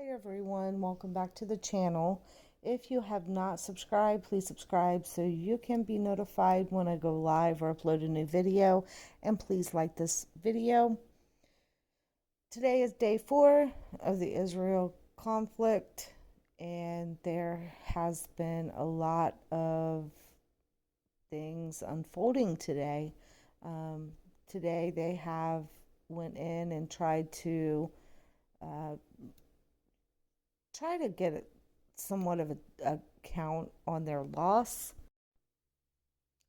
Hi everyone, welcome back to the channel. If you have not subscribed, please subscribe so you can be notified when I go live or upload a new video. And please like this video. Today is day 4 of the Israel conflict, and there has been a lot of things unfolding today. Um, Today they have went in and tried to uh, get somewhat of a count on their loss.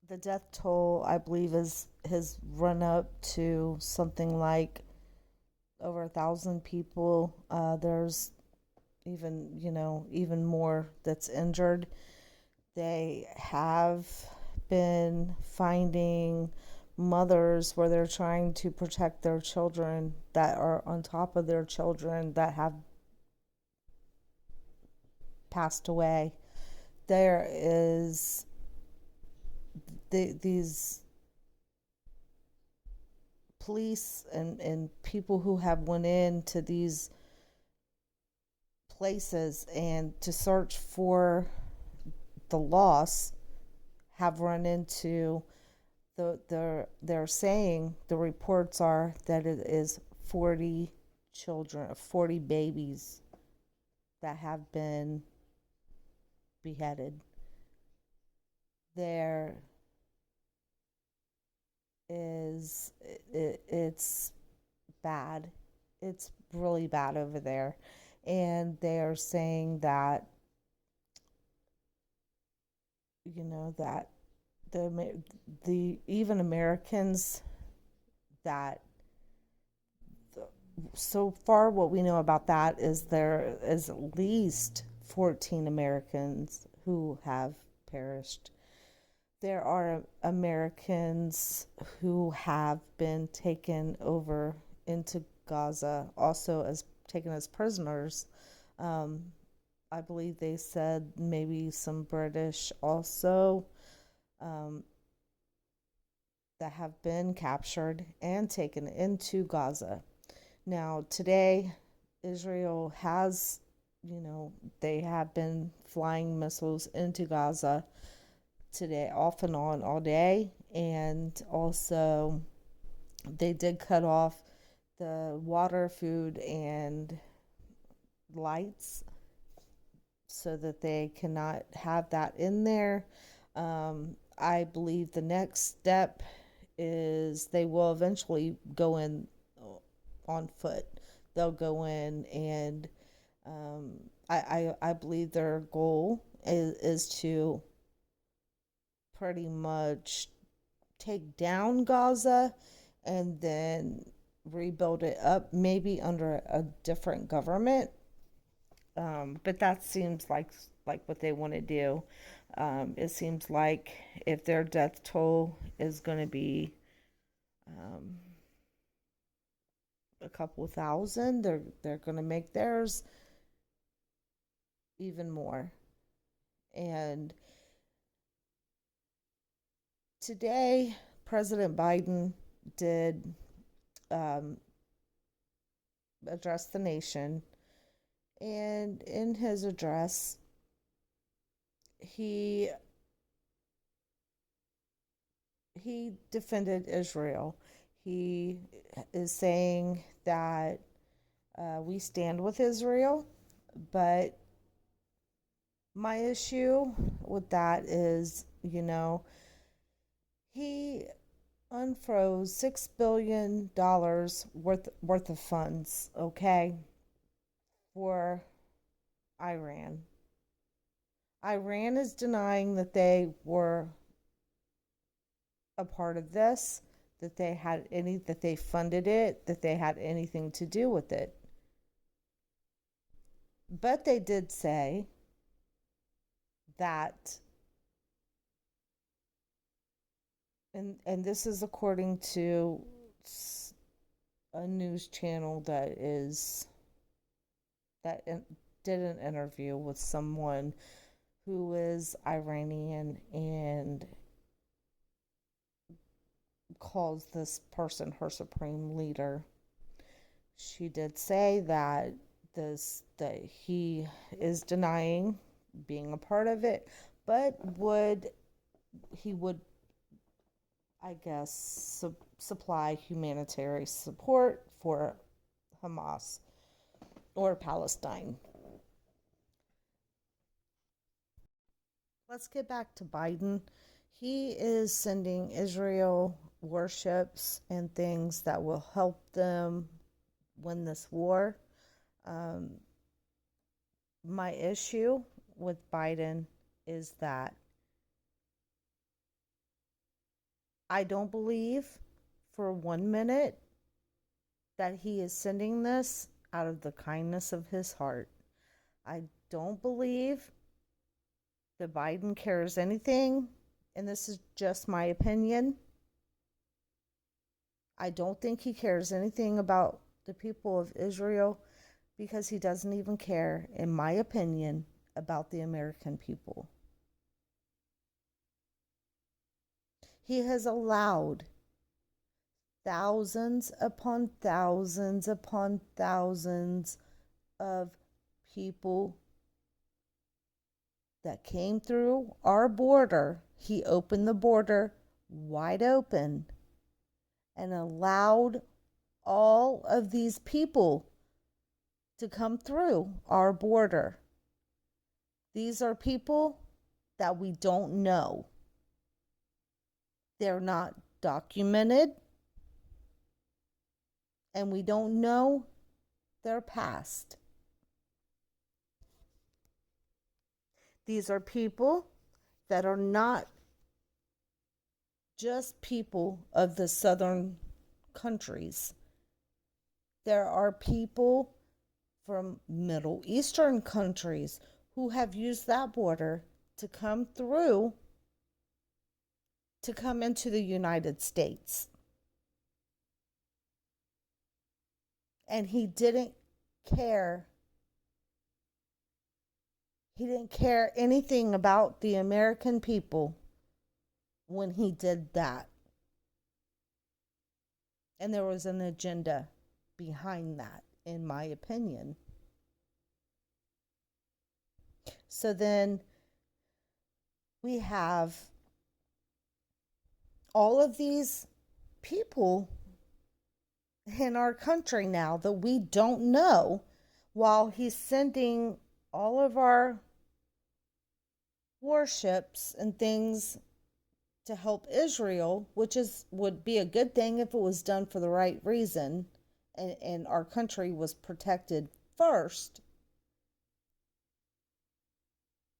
The death toll, I believe, has run up to something like over 1,000 people. There's even more that's injured. They have been finding mothers where they're trying to protect their children that are on top of their children that have passed away. There is these police and people who have went into these places and to search for the loss have run into they're saying the reports are that it is 40 children, 40 babies that have been beheaded. There is it's bad. It's really bad over there. And they are saying that, that the even Americans that so far what we know about that is there is at least 14 Americans who have perished. There are Americans who have been taken over into Gaza, also as taken as prisoners. Um, I believe they said maybe some British also, um, that have been captured and taken into Gaza. Now, today, Israel has, they have been flying missiles into Gaza today, off and on, all day. And also, they did cut off the water, food, and lights so that they cannot have that in there. I believe the next step is they will eventually go in on foot. They'll go in and I believe their goal is to pretty much take down Gaza and then rebuild it up, maybe under a different government. But that seems like what they want to do. It seems like if their death toll is going to be um, a couple thousand, they're going to make theirs even more. And today, President Biden did um, address the nation, and in his address, he he defended Israel. He is saying that we stand with Israel, but my issue with that is, he unfroze $6 billion worth of funds, okay, for Iran. Iran is denying that they were a part of this, that they funded it, that they had anything to do with it. But they did say that, and this is according to a news channel that did an interview with someone who is Iranian and calls this person her supreme leader. She did say that this that he is denying being a part of it, but would, I guess, supply humanitarian support for Hamas or Palestine. Let's get back to Biden. He is sending Israel warships and things that will help them win this war. My issue with Biden is that I don't believe for 1 minute that he is sending this out of the kindness of his heart. I don't believe that Biden cares anything, and this is just my opinion. I don't think he cares anything about the people of Israel because he doesn't even care, in my opinion, about the American people. He has allowed thousands upon thousands upon thousands of people that came through our border. He opened the border wide open and allowed all of these people to come through our border. These are people that we don't know. They're not documented, and we don't know their past. These are people that are not just people of the southern countries. There are people from Middle Eastern countries who have used that border to come through, to come into the United States. And he didn't care. He didn't care anything about the American people when he did that. And there was an agenda behind that, in my opinion. So then we have all of these people in our country now that we don't know, while he's sending all of our warships and things to help Israel, which would be a good thing if it was done for the right reason, and our country was protected first.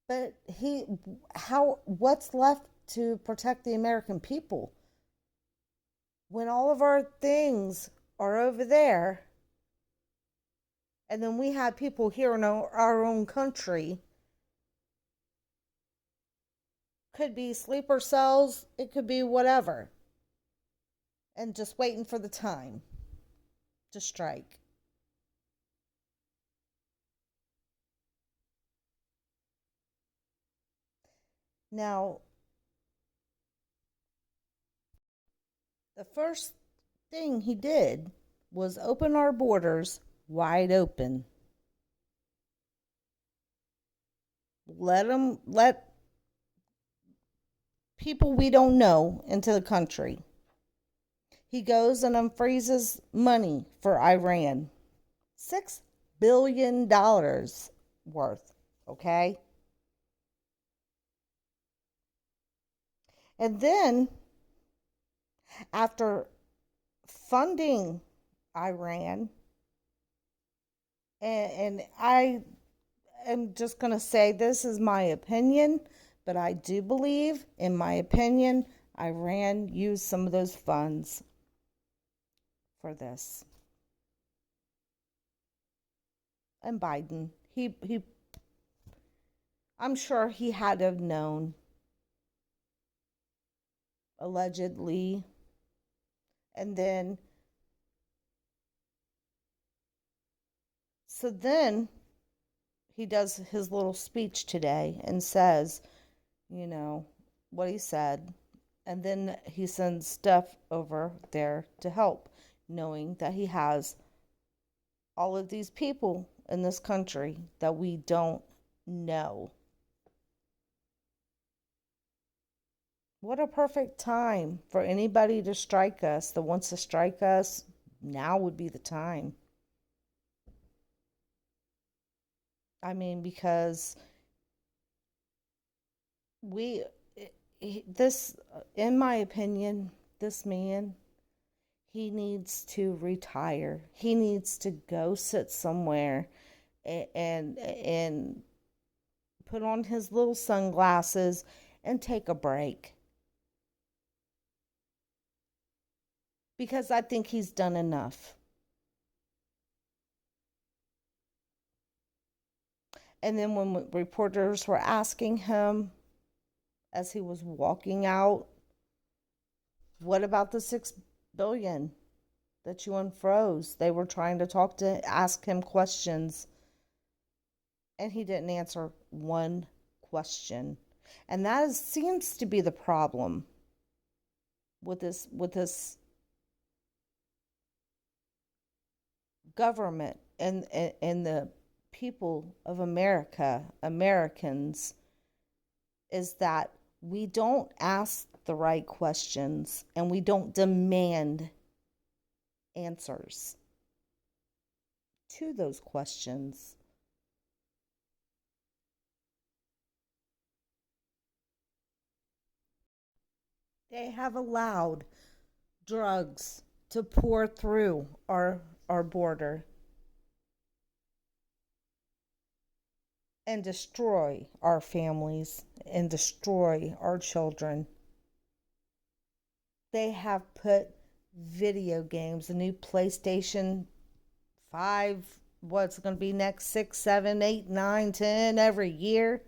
But what's left to protect the American people when all of our things are over there, and then we have people here in our own country? Could be sleeper cells, it could be whatever, and just waiting for the time to strike. Now, the first thing he did was open our borders wide open. Let people we don't know into the country. He goes and unfreezes money for Iran. $6 billion worth, okay? And then, after funding Iran, and I am just going to say this is my opinion, but I do believe, in my opinion, Iran used some of those funds for this. And Biden, I'm sure he had to have known, allegedly. And then, so then he does his little speech today and says, what he said. And then he sends stuff over there to help, knowing that he has all of these people in this country that we don't know. What a perfect time for anybody to strike us that wants to strike us. Now would be the time. I mean, because we, this, in my opinion, this man, he needs to retire. He needs to go sit somewhere and put on his little sunglasses and take a break. Because I think he's done enough. And then when reporters were asking him as he was walking out, what about the 6 billion that you unfroze? They were trying to ask him questions, and he didn't answer one question. And seems to be the problem with this government and the people of Americans, is that we don't ask the right questions and we don't demand answers to those questions. They have allowed drugs to pour through our border and destroy our families and destroy our children. They have put video games, the new PlayStation 5, what's going to be next, 6, 7, 8, 9, 10 every year,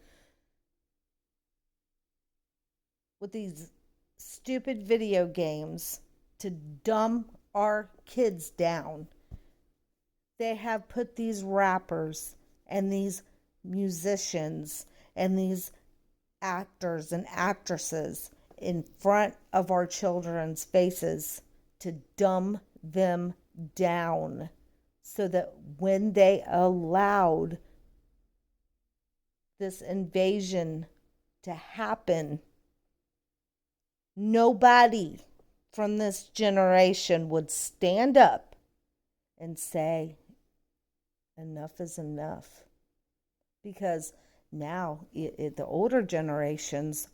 with these stupid video games to dumb our kids down. They have put these rappers and these musicians and these actors and actresses in front of our children's faces to dumb them down, so that when they allowed this invasion to happen, nobody from this generation would stand up and say, enough is enough. Because now the older generations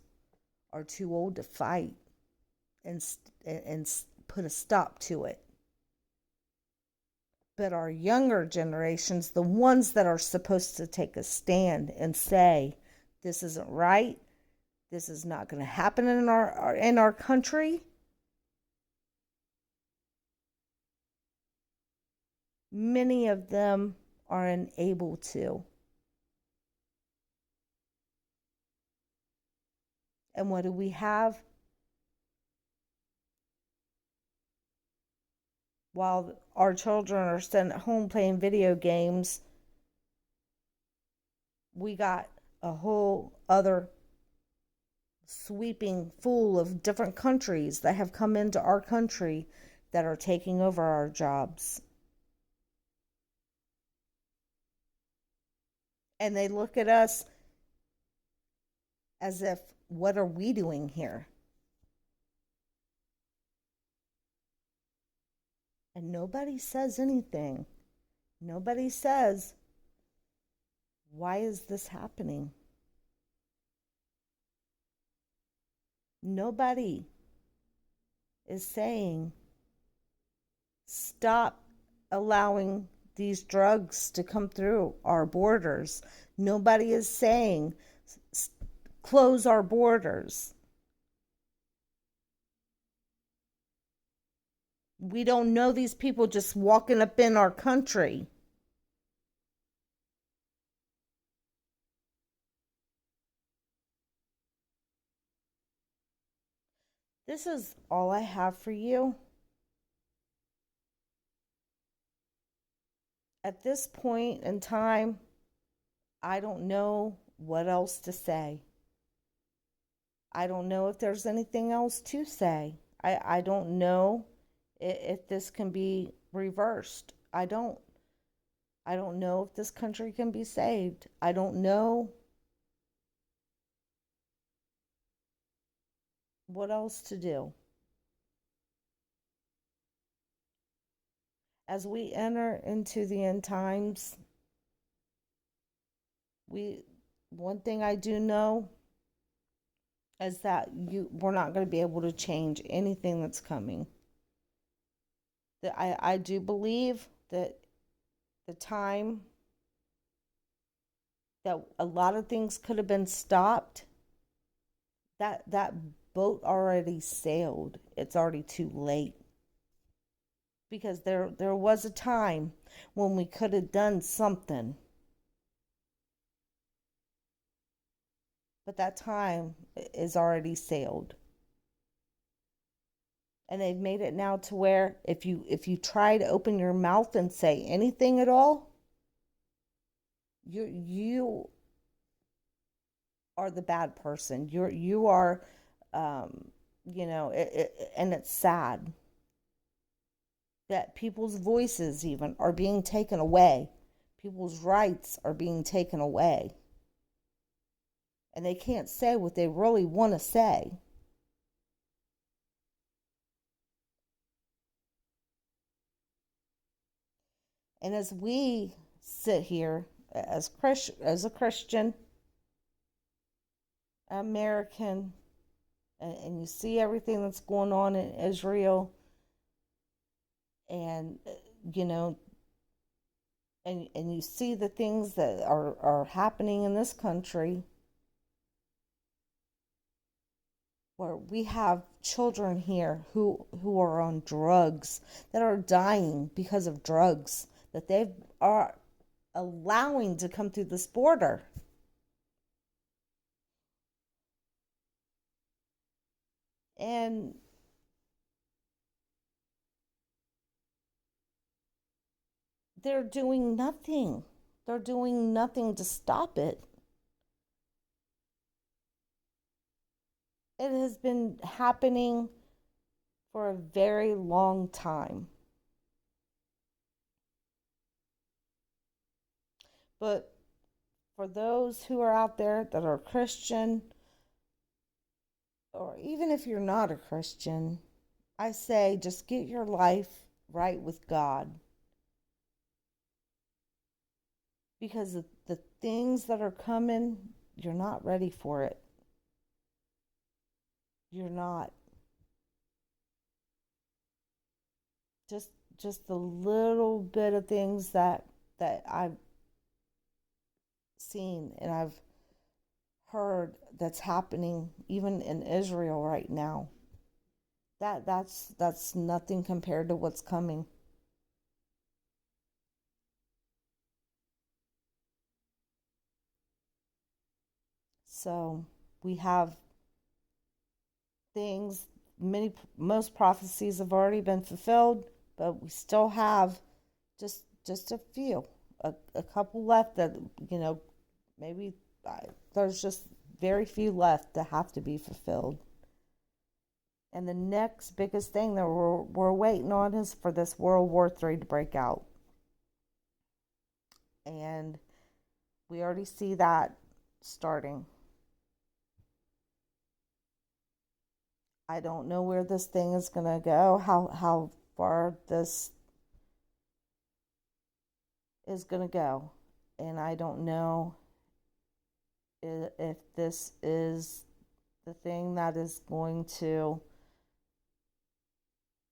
are too old to fight and put a stop to it. But our younger generations, the ones that are supposed to take a stand and say, this isn't right, this is not going to happen in our country, many of them are unable to. And what do we have? While our children are sitting at home playing video games, we got a whole other sweeping full of different countries that have come into our country that are taking over our jobs. And they look at us as if, what are we doing here? And nobody says anything. Nobody says, why is this happening? Nobody is saying, stop allowing these drugs to come through our borders. Nobody is saying, close our borders. We don't know these people just walking up in our country. This is all I have for you. At this point in time, I don't know what else to say. I don't know if there's anything else to say. I don't know if this can be reversed. I don't. I don't know if this country can be saved. I don't know what else to do. As we enter into the end times, we one thing I do know is that we're not going to be able to change anything that's coming. That I do believe that the time that a lot of things could have been stopped, that boat already sailed. It's already too late. Because there was a time when we could have done something. But that time is already sailed. And they've made it now to where if you try to open your mouth and say anything at all, you are the bad person. You are, and it's sad that people's voices even are being taken away. People's rights are being taken away. And they can't say what they really want to say. And as we sit here as a Christian American, and you see everything that's going on in Israel, and you know, and you see the things that are happening in this country, where we have children here who are on drugs, that are dying because of drugs that they are allowing to come through this border. And they're doing nothing. They're doing nothing to stop it. It has been happening for a very long time. But for those who are out there that are Christian, or even if you're not a Christian, I say just get your life right with God. Because the things that are coming, you're not ready for it. You're not. Just the little bit of things that I've seen and I've heard that's happening even in Israel right now. That's nothing compared to what's coming. So we have things, most prophecies have already been fulfilled, but we still have just a few, a couple left that maybe there's just very few left that have to be fulfilled. And the next biggest thing that we're waiting on is for this World War III to break out. And we already see that starting. I don't know where this thing is going to go, how far this is going to go. And I don't know if this is the thing that is going to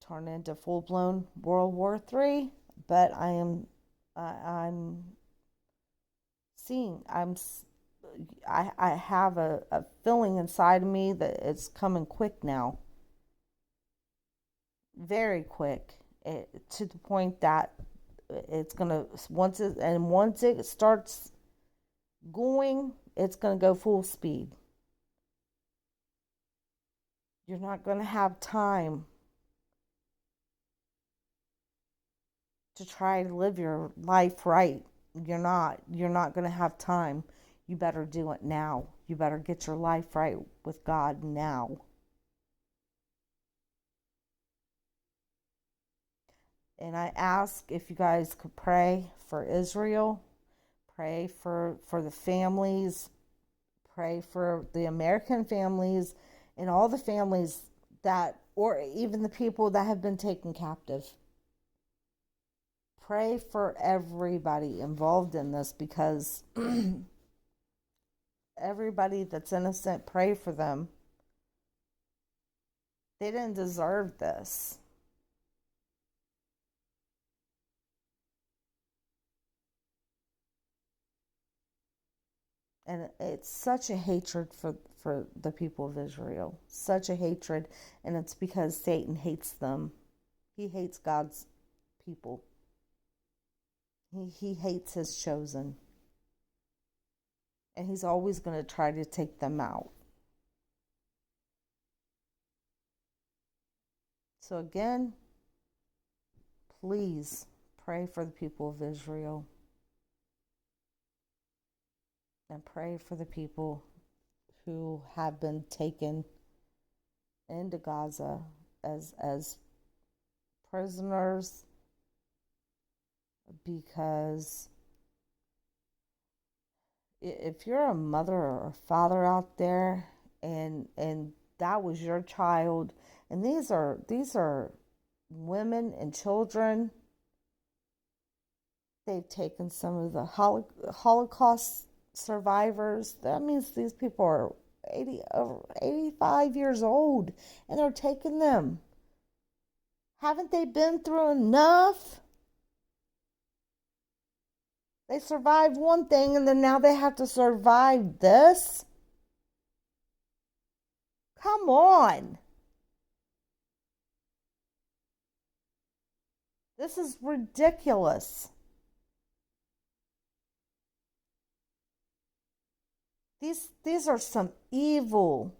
turn into full-blown World War III, but I'm seeing, I have a feeling inside of me that it's coming quick now. Very quick. To the point that it's gonna, once it starts going, it's gonna go full speed. You're not gonna have time to try to live your life right. You're not gonna have time. You better do it now. You better get your life right with God now. And I ask if you guys could pray for Israel, pray for the families, pray for the American families and all the families that, or even the people that have been taken captive. Pray for everybody involved in this, because everybody that's innocent, pray for them. They didn't deserve this. And it's such a hatred for the people of Israel. Such a hatred. And it's because Satan hates them. He hates God's people. He hates his chosen. And he's always going to try to take them out. So again, please pray for the people of Israel. And pray for the people who have been taken into Gaza as prisoners, because if you're a mother or a father out there and that was your child, and these are women and children, they've taken some of the Holocaust survivors. That means these people are 85 years old, and they're taking them. Haven't they been through enough? They survived one thing, and then now they have to survive this? Come on. This is ridiculous. These are some evil,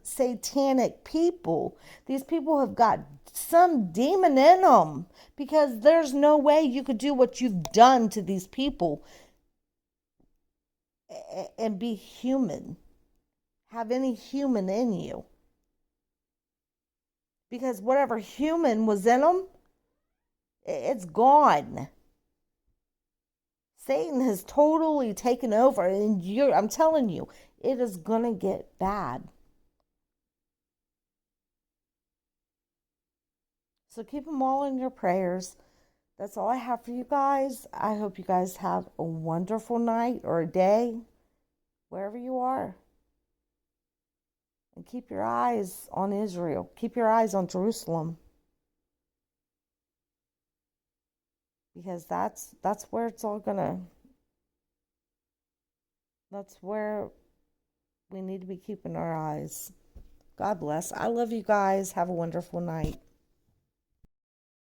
satanic people. These people have got some demon in them, because there's no way you could do what you've done to these people and be human, have any human in you. Because whatever human was in them, it's gone. Satan has totally taken over, and I'm telling you, it is going to get bad. So keep them all in your prayers. That's all I have for you guys. I hope you guys have a wonderful night or a day, wherever you are. And keep your eyes on Israel. Keep your eyes on Jerusalem. Because that's where it's all gonna, that's where we need to be keeping our eyes. God bless. I love you guys. Have a wonderful night.